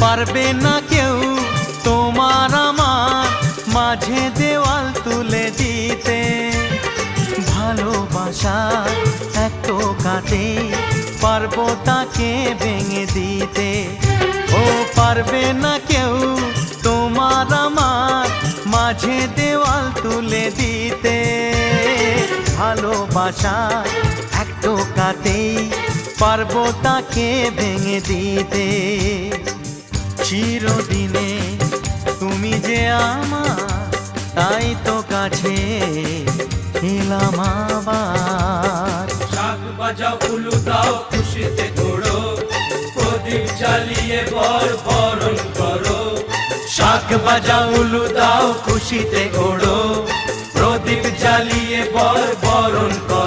পারবে না কেউ তোমার আমার মাঝে দেওয়াল তুলে দিতে। ভালোবাসা এক টোকাতে পারবো তাকে ভেঙে দিতে। ও পারবে না কেউ তোমার আমার মাঝে দেওয়াল তুলে দিতে। ভালোবাসা এক টোকাতেই পারবো তাকে ভেঙে দিতে। চিরদিনে তুমি যে আমার, তাই তো কাছে এলাম আবার। শাক বাজাও উলু দাও খুশিতে ঘোড়ো, প্রদীপ জ্বালিয়ে বর বরণ করো। শাক বাজাও উলু দাও খুশিতে ঘোড়ো, প্রদীপ জ্বালিয়ে বর